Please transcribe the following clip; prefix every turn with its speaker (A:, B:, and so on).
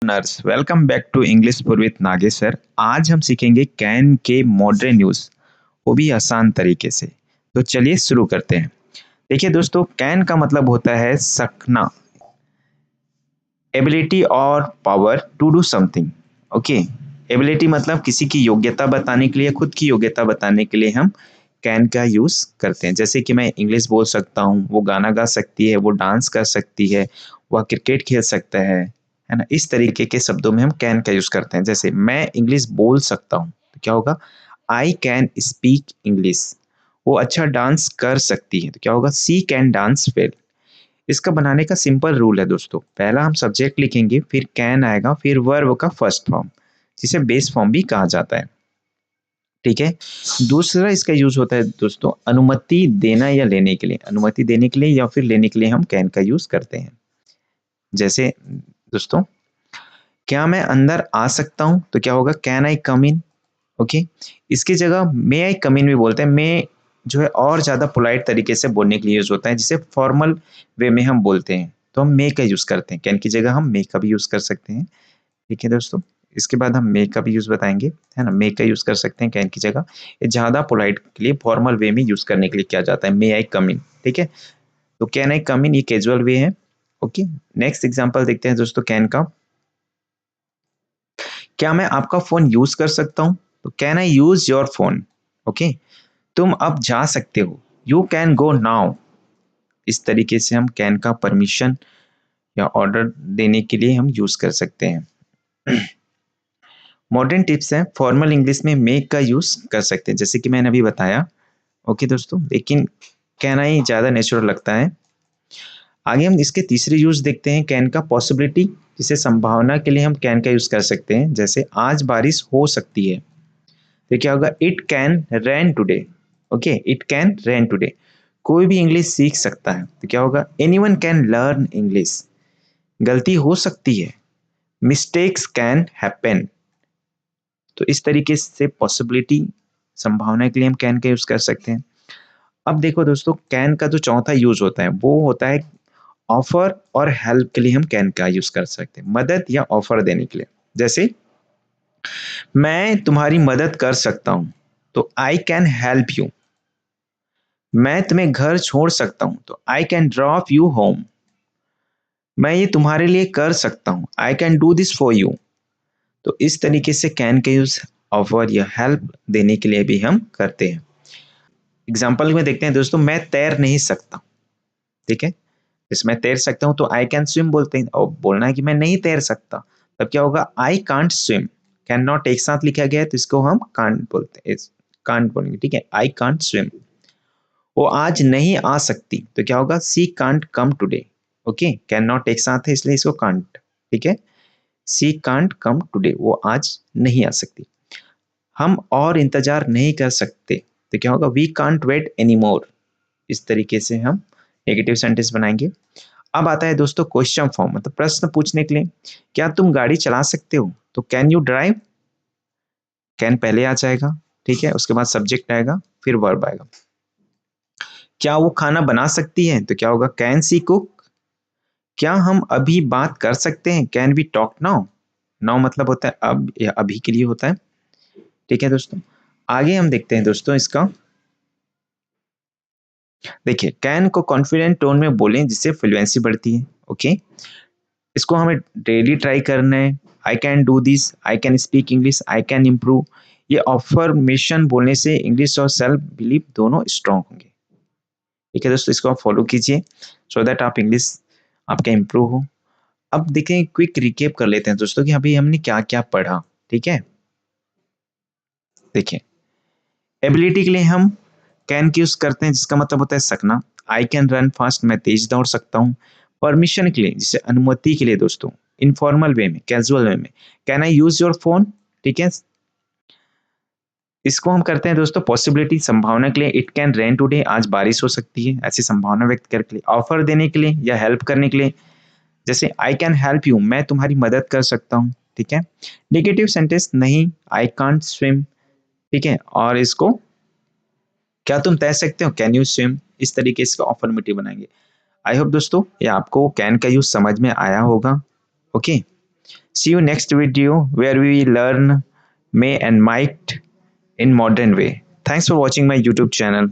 A: Nurse welcome back to English for with Nagesh sir. आज हम सीखेंगे कैन के मॉडर्न यूज, वो भी आसान तरीके से। तो चलिए शुरू करते हैं। देखिए दोस्तों, कैन का मतलब होता है सकना, एबिलिटी और power to do something. Okay, ability मतलब किसी की योग्यता बताने के लिए, खुद की योग्यता बताने के लिए हम कैन का यूज करते हैं। जैसे कि मैं इंग्लिश बोल सकता हूँ, वो गाना गा सकती है, वो डांस कर सकती है, वह क्रिकेट खेल सकता है ना। इस तरीके के शब्दों में हम कैन का यूज करते हैं। जैसे मैं इंग्लिश बोल सकता हूँ तो क्या होगा, आई कैन स्पीक इंग्लिश। वो अच्छा डांस कर सकती है तो क्या होगा, सी कैन डांस वेल। इसका बनाने का सिंपल रूल है दोस्तों, पहला हम सब्जेक्ट लिखेंगे, फिर कैन आएगा, फिर वर्ब का फर्स्ट फॉर्म, जिसे बेस फॉर्म भी कहा जाता है। ठीक है। दूसरा इसका यूज होता है दोस्तों, अनुमति देना या लेने के लिए। अनुमति देने के लिए या फिर लेने के लिए हम कैन का यूज करते हैं। जैसे दोस्तों, क्या मैं अंदर आ सकता हूं तो क्या होगा, can I come in. Okay, इसकी जगह मे आई कम इन भी बोलते हैं। मे जो है और ज्यादा पोलाइट तरीके से बोलने के लिए यूज होता है, जिसे फॉर्मल वे में हम बोलते हैं तो हम मे का यूज करते हैं। कैन की जगह हम मे का भी यूज कर सकते हैं। ठीक है दोस्तों, इसके बाद हम मे का भी यूज बताएंगे, है ना। मे का यूज कर सकते हैं कैन की जगह। ये ज्यादा पोलाइट के लिए फॉर्मल वे में यूज करने के लिए किया जाता है, मे आई कम इन। ठीक है, तो कैन आई कम इन ये कैजुअल वे है। ओके, नेक्स्ट एग्जांपल देखते हैं दोस्तों कैन का। क्या मैं आपका फोन यूज कर सकता हूं तो can I use your phone. Okay, तुम अब जा सकते हो, यू कैन गो नाउ। इस तरीके से हम कैन का परमिशन या ऑर्डर देने के लिए हम यूज कर सकते हैं। मॉडर्न टिप्स हैं, फॉर्मल इंग्लिश में मेक का यूज कर सकते हैं, जैसे कि मैंने अभी बताया। ओके दोस्तों, लेकिन कैन आई ज्यादा नेचुरल लगता है। आगे हम इसके तीसरे यूज देखते हैं, कैन का पॉसिबिलिटी, जिसे संभावना के लिए हम कैन का यूज कर सकते हैं। जैसे आज बारिश हो सकती है तो क्या होगा, it can rain today. Okay, it can rain today. कोई भी इंग्लिश सीख सकता है तो क्या होगा, एनीवन कैन लर्न इंग्लिश। गलती हो सकती है, मिस्टेक्स कैन हैपन। तो इस तरीके से पॉसिबिलिटी, संभावना के लिए हम कैन का यूज कर सकते हैं। अब देखो दोस्तों, कैन का जो चौथा यूज होता है वो होता है ऑफर और हेल्प के लिए हम कैन का यूज कर सकते हैं, मदद या ऑफर देने के लिए। जैसे मैं तुम्हारी मदद कर सकता हूं तो आई कैन हेल्प यू। मैं तुम्हें घर छोड़ सकता हूं तो I can drop you home. मैं ये तुम्हारे लिए कर सकता हूं, I can do this for you. तो इस तरीके से कैन का यूज ऑफर या हेल्प देने के लिए भी हम करते हैं। एग्जाम्पल में देखते हैं दोस्तों, मैं तैर नहीं सकता। ठीक है, इसमें तैर सकता हूं तो आई कैन स्विम बोलते हैं, और बोलना है कि मैं नहीं तैर सकता तब क्या होगा, I can't swim. Can not एक साथ लिखा गया है तो इसको हम कांट बोलते हैं, कांट बोलेंगे। ठीक है, आई कांट स्विम। वो आज नहीं आ सकती तो क्या होगा, she can't come today. Okay, can not एक साथ है इसलिए इसको कांट। ठीक है, सी कांट कम टुडे, वो आज नहीं आ सकती। हम और इंतजार नहीं कर सकते तो क्या होगा, we can't wait any more. इस तरीके से हम नेगेटिव सेंटेंस बनाएंगे। अब आता है दोस्तों क्वेश्चन फॉर्म, मतलब प्रश्न पूछने के लिए। क्या तुम गाड़ी चला सकते हो तो कैन यू ड्राइव। कैन पहले आ जाएगा, ठीक है, उसके बाद सब्जेक्ट आएगा, फिर वर्ब आएगा। क्या वो खाना बना सकती है तो क्या होगा, कैन सी कुक। क्या हम अभी बात कर सकते हैं, can we talk now. Now मतलब होता है अब या अभी के लिए होता है। ठीक है दोस्तों, आगे हम देखते हैं दोस्तों इसका। देखिए, कैन को कॉन्फिडेंट टोन में बोलें जिससे फ्लुएंसी बढ़ती है। ओके, इसको हमें डेली ट्राई करना है। I can do this, I can speak English, I can improve. ये ऑफर्मेशन बोलने से इंग्लिश और सेल्फ बिलीव दोनों स्ट्रांग होंगे। ठीक है दोस्तों, इसको आप फॉलो कीजिए सो दैट आप इंग्लिश आपका इम्प्रूव हो। अब देखें, क्विक रिकेप कर लेते हैं दोस्तों कि अभी हमने क्या क्या पढ़ा। ठीक है, देखिए, एबिलिटी के लिए हम कैन की यूज करते हैं, जिसका मतलब होता है सकना। आई कैन रन फास्ट, मैं तेज दौड़ सकता हूँ। परमिशन के लिए, जिसे अनुमति के लिए दोस्तों, इनफॉर्मल वे में, कैजुअल वे में, can I use your phone. ठीक है, इसको हम करते हैं दोस्तों पॉसिबिलिटी, संभावना के लिए, इट कैन रेन टुडे, आज बारिश हो सकती है, ऐसी संभावना व्यक्त करने के लिए। ऑफर देने के लिए या हेल्प करने के लिए, जैसे आई कैन हेल्प यू, मैं तुम्हारी मदद कर सकता हूँ। ठीक है, नेगेटिव सेंटेंस, नहीं, आई कांट स्विम। ठीक है, और इसको, क्या तुम तैर सकते हो, कैन यू स्विम। इस तरीके से ऑफर्मेटिव बनाएंगे। आई होप दोस्तों ये आपको कैन का यूज समझ में आया होगा। Okay, See you next video where we learn may and might in modern way. Thanks for watching my YouTube channel.